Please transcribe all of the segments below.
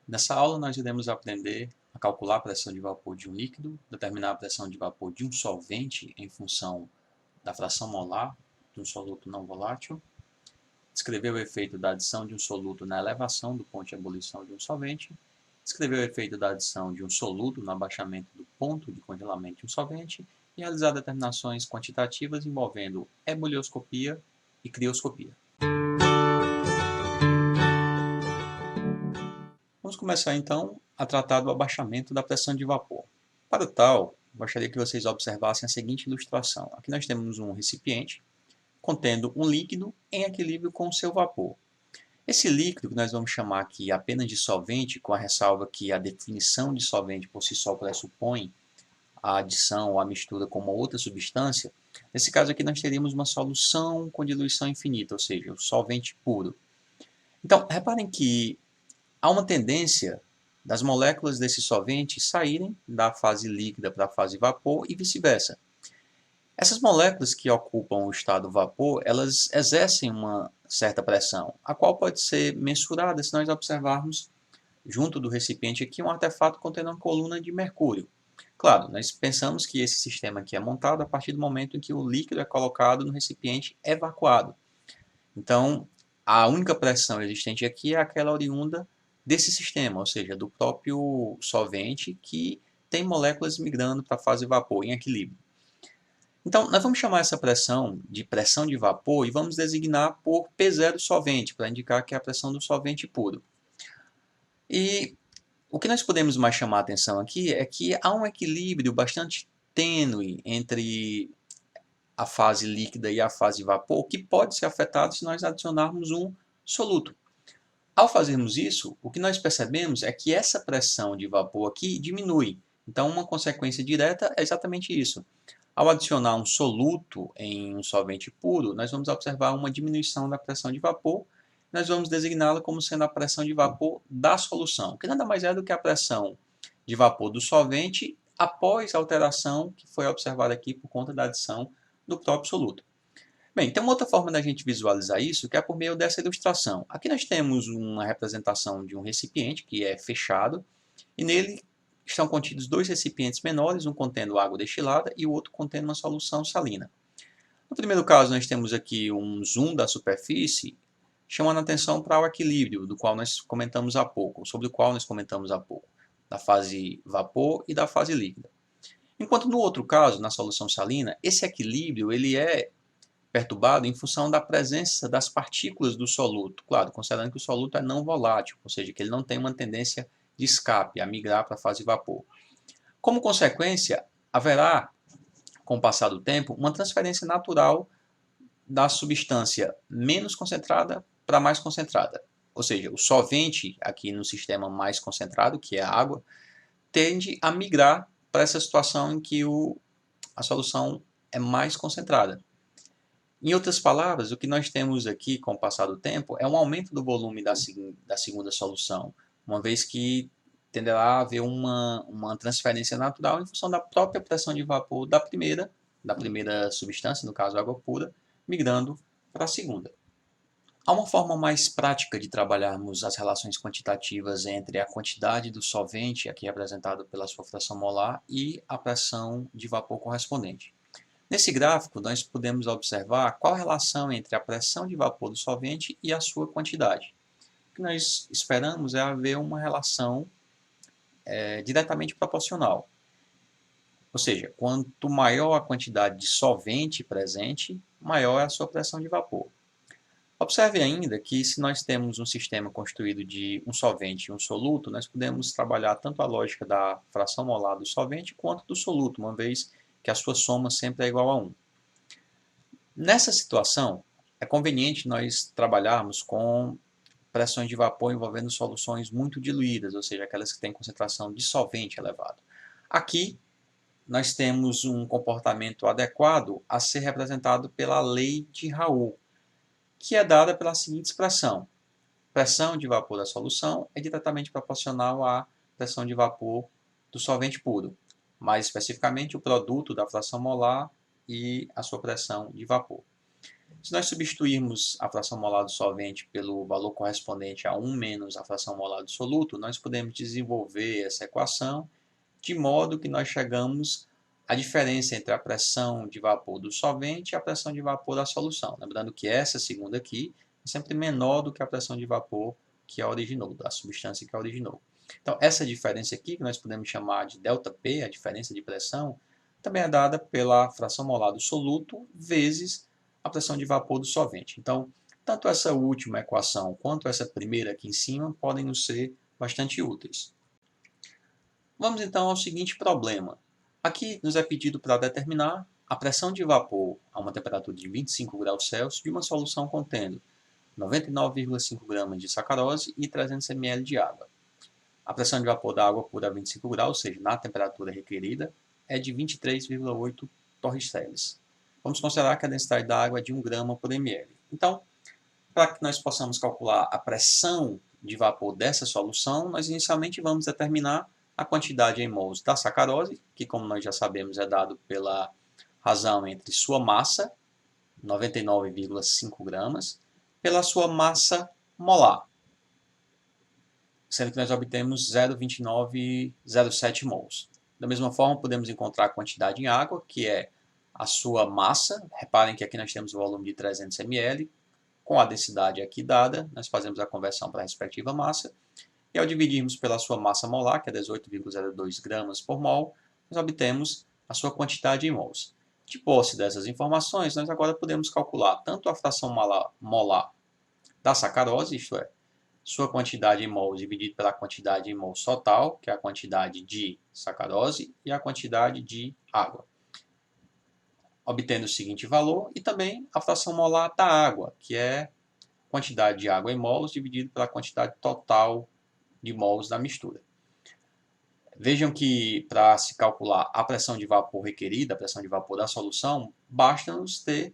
Nessa aula nós iremos aprender a calcular a pressão de vapor de um líquido, determinar a pressão de vapor de um solvente em função da fração molar de um soluto não volátil, descrever o efeito da adição de um soluto na elevação do ponto de ebulição de um solvente, descrever o efeito da adição de um soluto no abaixamento do ponto de congelamento de um solvente e realizar determinações quantitativas envolvendo ebulioscopia e crioscopia. Vamos começar então a tratar do abaixamento da pressão de vapor. Para tal, gostaria que vocês observassem a seguinte ilustração. Aqui nós temos um recipiente contendo um líquido em equilíbrio com o seu vapor. Esse líquido, que nós vamos chamar aqui apenas de solvente, com a ressalva que a definição de solvente por si só pressupõe a adição ou a mistura com uma outra substância, nesse caso aqui nós teríamos uma solução com diluição infinita, ou seja, o solvente puro. Então, reparem que há uma tendência das moléculas desse solvente saírem da fase líquida para a fase vapor e vice-versa. Essas moléculas que ocupam o estado vapor, elas exercem uma certa pressão, a qual pode ser mensurada se nós observarmos junto do recipiente aqui um artefato contendo uma coluna de mercúrio. Claro, nós pensamos que esse sistema aqui é montado a partir do momento em que o líquido é colocado no recipiente evacuado. Então, a única pressão existente aqui é aquela oriunda desse sistema, ou seja, do próprio solvente que tem moléculas migrando para a fase vapor em equilíbrio. Então, nós vamos chamar essa pressão de vapor e vamos designar por P0 solvente, para indicar que é a pressão do solvente puro. E o que nós podemos mais chamar a atenção aqui é que há um equilíbrio bastante tênue entre a fase líquida e a fase vapor, que pode ser afetado se nós adicionarmos um soluto. Ao fazermos isso, o que nós percebemos é que essa pressão de vapor aqui diminui. Então, uma consequência direta é exatamente isso. Ao adicionar um soluto em um solvente puro, nós vamos observar uma diminuição da pressão de vapor. Nós vamos designá-la como sendo a pressão de vapor da solução, que nada mais é do que a pressão de vapor do solvente após a alteração que foi observada aqui por conta da adição do próprio soluto. Bem, tem uma outra forma da gente visualizar isso, que é por meio dessa ilustração. Aqui nós temos uma representação de um recipiente que é fechado, e nele estão contidos dois recipientes menores, um contendo água destilada e o outro contendo uma solução salina. No primeiro caso, nós temos aqui um zoom da superfície, chamando a atenção para o equilíbrio, do qual nós comentamos há pouco, sobre o qual nós comentamos há pouco, da fase vapor e da fase líquida. Enquanto no outro caso, na solução salina, esse equilíbrio ele é perturbado em função da presença das partículas do soluto. Claro, considerando que o soluto é não volátil, ou seja, que ele não tem uma tendência de escape, a migrar para a fase vapor. Como consequência, haverá, com o passar do tempo, uma transferência natural da substância menos concentrada para mais concentrada. Ou seja, o solvente aqui no sistema mais concentrado, que é a água, tende a migrar para essa situação em que a solução é mais concentrada. Em outras palavras, o que nós temos aqui com o passar do tempo é um aumento do volume da segunda solução, uma vez que tenderá a haver uma transferência natural em função da própria pressão de vapor da primeira substância, no caso água pura, migrando para a segunda. Há uma forma mais prática de trabalharmos as relações quantitativas entre a quantidade do solvente, aqui representado pela sua fração molar, e a pressão de vapor correspondente. Nesse gráfico, nós podemos observar qual a relação entre a pressão de vapor do solvente e a sua quantidade. O que nós esperamos é haver uma relação diretamente proporcional. Ou seja, quanto maior a quantidade de solvente presente, maior é a sua pressão de vapor. Observe ainda que se nós temos um sistema construído de um solvente e um soluto, nós podemos trabalhar tanto a lógica da fração molar do solvente quanto do soluto, uma vez que a sua soma sempre é igual a 1. Nessa situação, é conveniente nós trabalharmos com pressões de vapor envolvendo soluções muito diluídas, ou seja, aquelas que têm concentração de solvente elevado. Aqui, nós temos um comportamento adequado a ser representado pela lei de Raoult, que é dada pela seguinte expressão: pressão de vapor da solução é diretamente proporcional à pressão de vapor do solvente puro, mais especificamente o produto da fração molar e a sua pressão de vapor. Se nós substituirmos a fração molar do solvente pelo valor correspondente a 1 menos a fração molar do soluto, nós podemos desenvolver essa equação de modo que nós chegamos à diferença entre a pressão de vapor do solvente e a pressão de vapor da solução. Lembrando que essa segunda aqui é sempre menor do que a pressão de vapor que a originou, da substância que a originou. Então, essa diferença aqui, que nós podemos chamar de ΔP, a diferença de pressão, também é dada pela fração molar do soluto vezes a pressão de vapor do solvente. Então, tanto essa última equação quanto essa primeira aqui em cima podem nos ser bastante úteis. Vamos então ao seguinte problema. Aqui nos é pedido para determinar a pressão de vapor a uma temperatura de 25 graus Celsius de uma solução contendo 99,5 gramas de sacarose e 300 ml de água. A pressão de vapor da água pura a 25 graus, ou seja, na temperatura requerida, é de 23,8 torriceles. Vamos considerar que a densidade da água é de 1 grama por ml. Então, para que nós possamos calcular a pressão de vapor dessa solução, nós inicialmente vamos determinar a quantidade em mols da sacarose, que como nós já sabemos é dado pela razão entre sua massa, 99,5 gramas, pela sua massa molar, sendo que nós obtemos 0,2907 mols. Da mesma forma, podemos encontrar a quantidade em água, que é a sua massa. Reparem que aqui nós temos o volume de 300 ml, com a densidade aqui dada, nós fazemos a conversão para a respectiva massa, e ao dividirmos pela sua massa molar, que é 18,02 gramas por mol, nós obtemos a sua quantidade em mols. De posse dessas informações, nós agora podemos calcular tanto a fração molar da sacarose, isto é, sua quantidade em mols dividido pela quantidade em mols total, que é a quantidade de sacarose, e a quantidade de água, obtendo o seguinte valor, e também a fração molar da água, que é a quantidade de água em mols dividido pela quantidade total de mols da mistura. Vejam que para se calcular a pressão de vapor requerida, a pressão de vapor da solução, basta-nos ter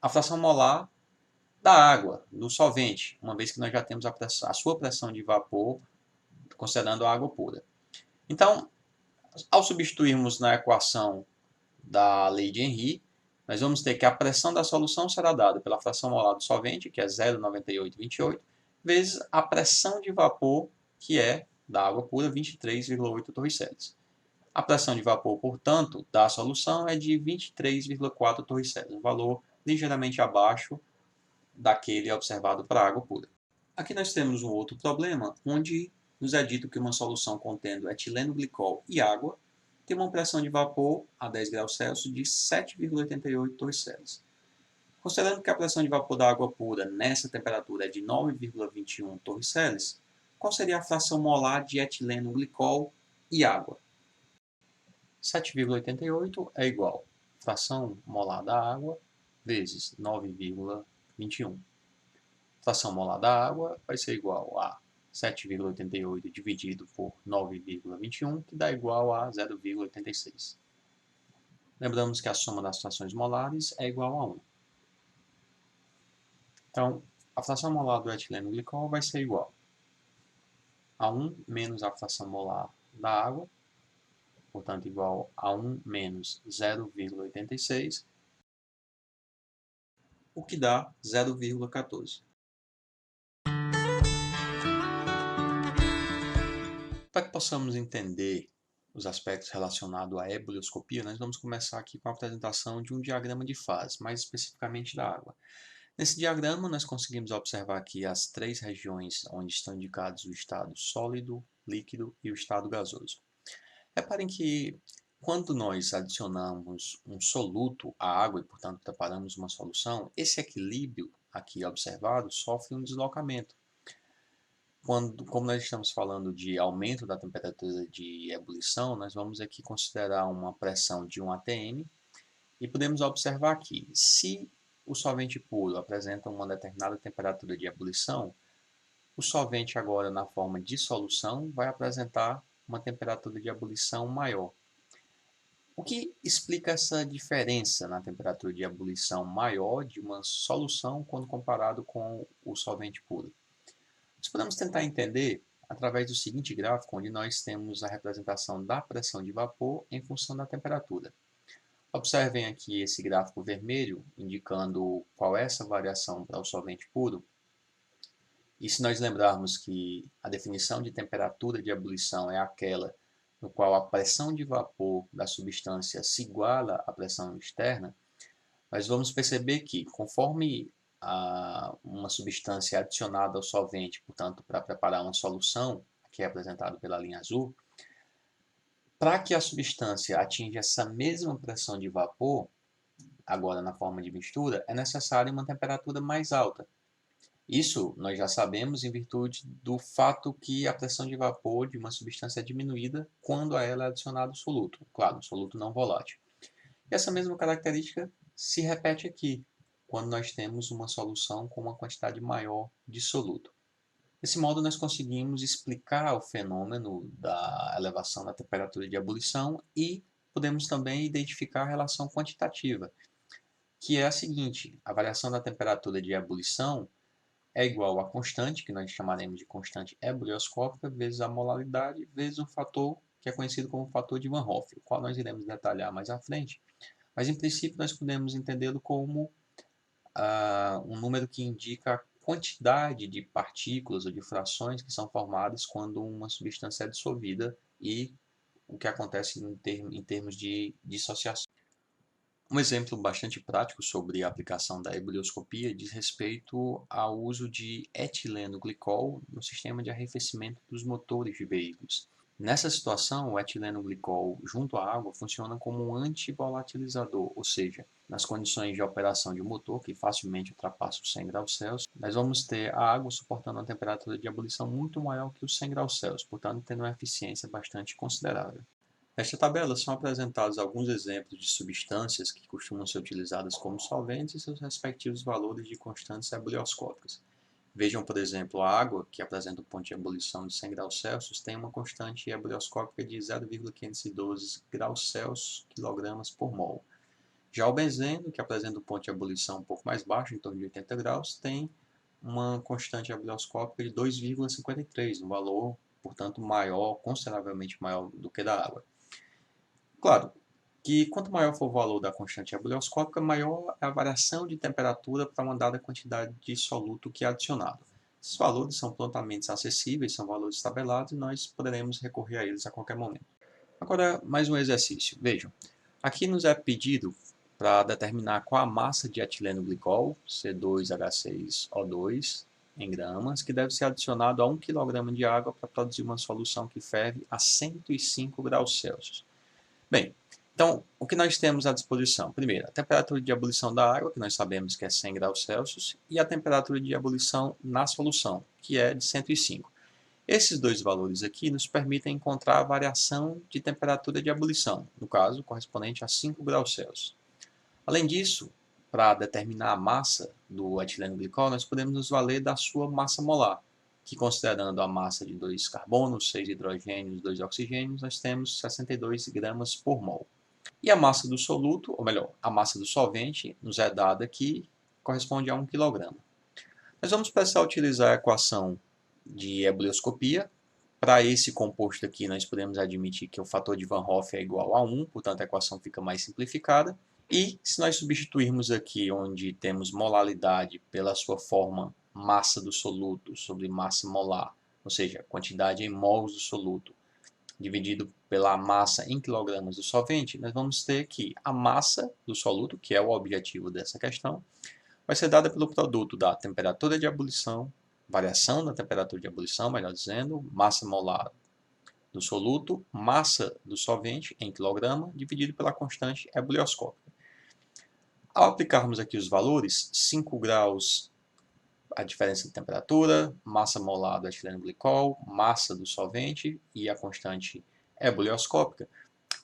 a fração molar da água, do solvente, uma vez que nós já temos a sua pressão de vapor considerando a água pura. Então, ao substituirmos na equação da lei de Henry, nós vamos ter que a pressão da solução será dada pela fração molar do solvente, que é 0,9828, vezes a pressão de vapor, que é da água pura, 23,8 torriceles. A pressão de vapor, portanto, da solução é de 23,4 torriceles, um valor ligeiramente abaixo daquele observado para a água pura. Aqui nós temos um outro problema, onde nos é dito que uma solução contendo etileno glicol e água tem uma pressão de vapor a 10 graus Celsius de 7,88 torriceles. Considerando que a pressão de vapor da água pura nessa temperatura é de 9,21 torriceles, qual seria a fração molar de etileno glicol e água? 7,88 é igual a fração molar da água vezes 9,21. Fração molar da água vai ser igual a 7,88 dividido por 9,21, que dá igual a 0,86. Lembramos que a soma das frações molares é igual a 1. Então, a fração molar do etileno glicol vai ser igual a 1 menos a fração molar da água, portanto, igual a 1 menos 0,86, o que dá 0,14. Para que possamos entender os aspectos relacionados à ebulioscopia, nós vamos começar aqui com a apresentação de um diagrama de fase, mais especificamente da água. Nesse diagrama, nós conseguimos observar aqui as três regiões onde estão indicados o estado sólido, líquido e o estado gasoso. Reparem que quando nós adicionamos um soluto à água e, portanto, preparamos uma solução, esse equilíbrio aqui observado sofre um deslocamento. Como nós estamos falando de aumento da temperatura de ebulição, nós vamos aqui considerar uma pressão de 1 atm e podemos observar que, se o solvente puro apresenta uma determinada temperatura de ebulição, o solvente agora na forma de solução vai apresentar uma temperatura de ebulição maior. O que explica essa diferença na temperatura de ebulição maior de uma solução quando comparado com o solvente puro? Nós podemos tentar entender através do seguinte gráfico, onde nós temos a representação da pressão de vapor em função da temperatura. Observem aqui esse gráfico vermelho, indicando qual é essa variação para o solvente puro. E se nós lembrarmos que a definição de temperatura de ebulição é aquela no qual a pressão de vapor da substância se iguala à pressão externa, nós vamos perceber que, conforme uma substância é adicionada ao solvente, portanto, para preparar uma solução, que é apresentado pela linha azul, para que a substância atinja essa mesma pressão de vapor, agora na forma de mistura, é necessária uma temperatura mais alta. Isso nós já sabemos em virtude do fato que a pressão de vapor de uma substância é diminuída quando a ela é adicionado soluto, claro, um soluto não volátil. E essa mesma característica se repete aqui, quando nós temos uma solução com uma quantidade maior de soluto. Desse modo, nós conseguimos explicar o fenômeno da elevação da temperatura de ebulição e podemos também identificar a relação quantitativa, que é a seguinte: a variação da temperatura de ebulição é igual à constante, que nós chamaremos de constante ebulioscópica, vezes a molaridade, vezes um fator que é conhecido como fator de Van Hoff, o qual nós iremos detalhar mais à frente. Mas, em princípio, nós podemos entendê-lo como um número que indica a quantidade de partículas ou de frações que são formadas quando uma substância é dissolvida e o que acontece em termos de dissociação. Um exemplo bastante prático sobre a aplicação da ebulioscopia diz respeito ao uso de etileno glicol no sistema de arrefecimento dos motores de veículos. Nessa situação, o etileno glicol junto à água funciona como um antivolatilizador, ou seja, nas condições de operação de um motor que facilmente ultrapassa os 100 graus Celsius, nós vamos ter a água suportando uma temperatura de ebulição muito maior que os 100 graus Celsius, portanto tendo uma eficiência bastante considerável. Nesta tabela são apresentados alguns exemplos de substâncias que costumam ser utilizadas como solventes e seus respectivos valores de constantes ebulioscópicas. Vejam, por exemplo, a água, que apresenta um ponto de ebulição de 100 graus Celsius, tem uma constante ebulioscópica de 0,512 graus Celsius quilogramas por mol. Já o benzeno, que apresenta um ponto de ebulição um pouco mais baixo, em torno de 80 graus, tem uma constante ebulioscópica de 2,53, um valor, portanto, maior, consideravelmente maior do que da água. Claro que quanto maior for o valor da constante ebulioscópica, maior é a variação de temperatura para uma dada quantidade de soluto que é adicionado. Esses valores são prontamente acessíveis, são valores tabelados e nós poderemos recorrer a eles a qualquer momento. Agora, mais um exercício. Vejam, aqui nos é pedido para determinar qual a massa de etileno glicol, C2H6O2, em gramas, que deve ser adicionado a 1 kg de água para produzir uma solução que ferve a 105 graus Celsius. Bem, então, o que nós temos à disposição? Primeiro, a temperatura de ebulição da água, que nós sabemos que é 100 graus Celsius, e a temperatura de ebulição na solução, que é de 105. Esses dois valores aqui nos permitem encontrar a variação de temperatura de ebulição, no caso, correspondente a 5 graus Celsius. Além disso, para determinar a massa do etileno glicol, nós podemos nos valer da sua massa molar, que considerando a massa de 2 carbonos, 6 hidrogênios, 2 oxigênios, nós temos 62 gramas por mol. E a massa do soluto, ou melhor, a massa do solvente, nos é dada aqui, corresponde a 1 kg. Nós vamos precisar utilizar a equação de ebulioscopia. Para esse composto aqui, nós podemos admitir que o fator de Van Hoff é igual a 1, portanto a equação fica mais simplificada. E se nós substituirmos aqui, onde temos molaridade pela sua forma massa do soluto sobre massa molar, ou seja, quantidade em mols do soluto, dividido pela massa em quilogramas do solvente, nós vamos ter que a massa do soluto, que é o objetivo dessa questão, vai ser dada pelo produto da temperatura de ebulição, variação da temperatura de ebulição, melhor dizendo, massa molar do soluto, massa do solvente em quilograma, dividido pela constante ebulioscópica. Ao aplicarmos aqui os valores, 5 graus a diferença de temperatura, massa molar do etileno glicol, massa do solvente e a constante ebulioscópica,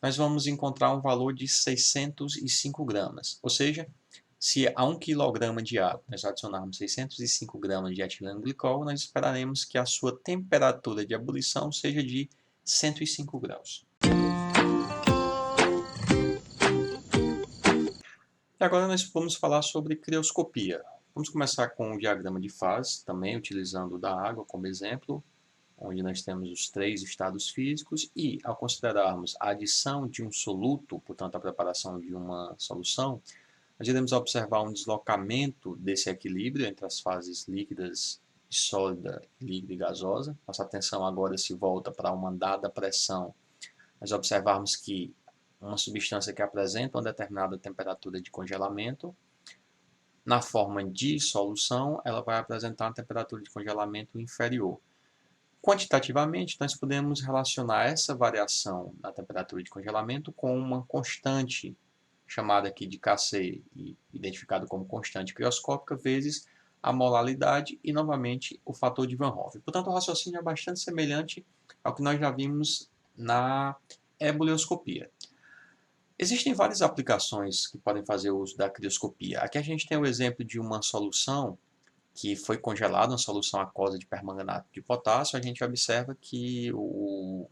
nós vamos encontrar um valor de 605 gramas. Ou seja, se a 1 kg de água nós adicionarmos 605 gramas de etileno glicol, nós esperaremos que a sua temperatura de ebulição seja de 105 graus. E agora nós vamos falar sobre crioscopia. Vamos começar com o diagrama de fase, também utilizando o da água como exemplo, onde nós temos os 3 estados físicos, e ao considerarmos a adição de um soluto, portanto a preparação de uma solução, nós iremos observar um deslocamento desse equilíbrio entre as fases líquidas e sólida, líquida e gasosa. Nossa atenção agora se volta para uma dada pressão. Nós observarmos que uma substância que apresenta uma determinada temperatura de congelamento, na forma de solução, ela vai apresentar uma temperatura de congelamento inferior. Quantitativamente, nós podemos relacionar essa variação na temperatura de congelamento com uma constante, chamada aqui de Kc, e identificado como constante crioscópica, vezes a molaridade e, novamente, o fator de Van Hoff. Portanto, o raciocínio é bastante semelhante ao que nós já vimos na ebulioscopia. Existem várias aplicações que podem fazer uso da crioscopia. Aqui a gente tem o exemplo de uma solução que foi congelada, uma solução aquosa de permanganato de potássio. A gente observa que o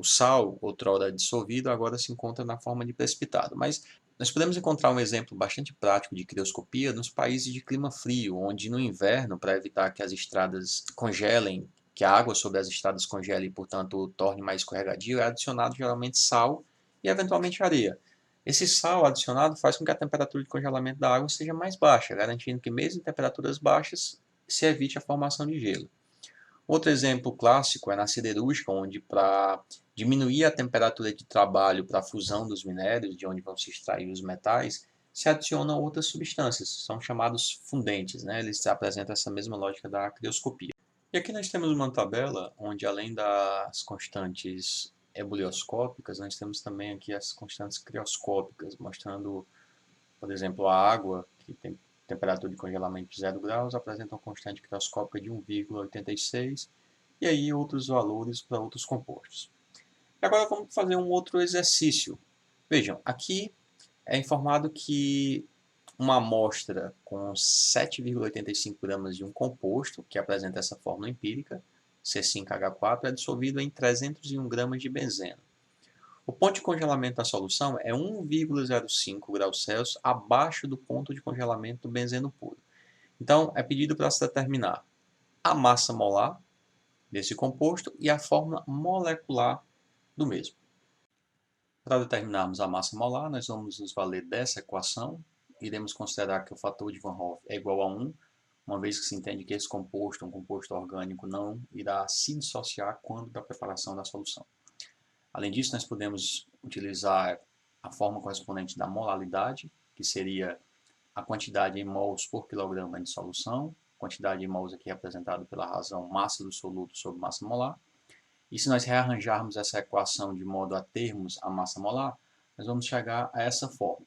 sal, outrora dissolvido, agora se encontra na forma de precipitado. Mas nós podemos encontrar um exemplo bastante prático de crioscopia nos países de clima frio, onde no inverno, para evitar que as estradas congelem, que a água sobre as estradas congele e, portanto, torne mais escorregadio, é adicionado geralmente sal e eventualmente areia. Esse sal adicionado faz com que a temperatura de congelamento da água seja mais baixa, garantindo que mesmo em temperaturas baixas se evite a formação de gelo. Outro exemplo clássico é na siderúrgica, onde para diminuir a temperatura de trabalho para a fusão dos minérios, de onde vão se extrair os metais, se adicionam outras substâncias, são chamados fundentes, né? Eles apresentam essa mesma lógica da crioscopia. E aqui nós temos uma tabela onde, além das constantes ebulioscópicas, nós temos também aqui as constantes crioscópicas, mostrando, por exemplo, a água, que tem temperatura de congelamento de 0 graus, apresenta uma constante crioscópica de 1,86, e aí outros valores para outros compostos. E agora vamos fazer um outro exercício. Vejam, aqui é informado que uma amostra com 7,85 gramas de um composto, que apresenta essa fórmula empírica, C5H4, é dissolvido em 301 gramas de benzeno. O ponto de congelamento da solução é 1,05 graus Celsius abaixo do ponto de congelamento do benzeno puro. Então, é pedido para se determinar a massa molar desse composto e a fórmula molecular do mesmo. Para determinarmos a massa molar, nós vamos nos valer dessa equação. Iremos considerar que o fator de Van Hoff é igual a 1, uma vez que se entende que esse composto, um composto orgânico, não irá se dissociar quando da preparação da solução. Além disso, nós podemos utilizar a forma correspondente da molaridade, que seria a quantidade em mols por quilograma de solução, quantidade em mols aqui representada pela razão massa do soluto sobre massa molar. E se nós rearranjarmos essa equação de modo a termos a massa molar, nós vamos chegar a essa forma.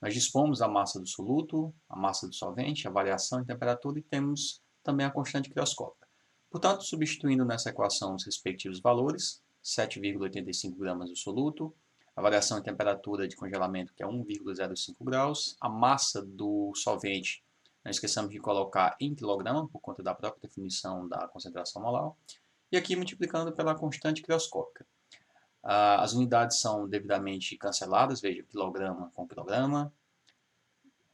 Nós dispomos da massa do soluto, a massa do solvente, a variação em temperatura e temos também a constante crioscópica. Portanto, substituindo nessa equação os respectivos valores, 7,85 gramas do soluto, a variação em temperatura de congelamento, que é 1,05 graus, a massa do solvente, não esqueçamos de colocar em quilograma, por conta da própria definição da concentração molar, e aqui multiplicando pela constante crioscópica. As unidades são devidamente canceladas, veja, quilograma com quilograma,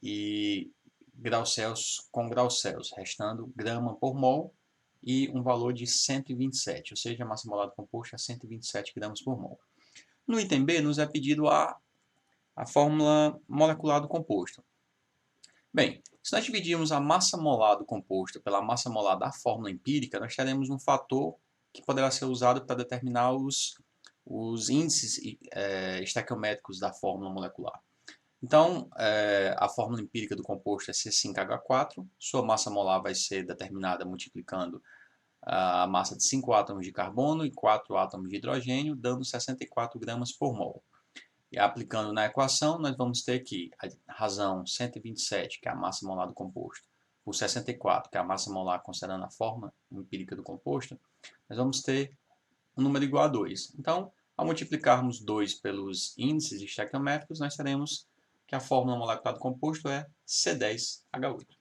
e graus Celsius com graus Celsius, restando grama por mol, e um valor de 127, ou seja, a massa molar do composto é 127 gramas por mol. No item B, nos é pedido a fórmula molecular do composto. Bem, se nós dividirmos a massa molar do composto pela massa molar da fórmula empírica, nós teremos um fator que poderá ser usado para determinar os índices estequiométricos da fórmula molecular. Então, a fórmula empírica do composto é C5H4, sua massa molar vai ser determinada multiplicando a massa de 5 átomos de carbono e 4 átomos de hidrogênio, dando 64 gramas por mol. E aplicando na equação, nós vamos ter que a razão 127, que é a massa molar do composto, por 64, que é a massa molar considerando a forma empírica do composto, nós vamos ter um número igual a 2. Então, ao multiplicarmos 2 pelos índices estequiométricos, nós teremos que a fórmula molecular do composto é C10H8.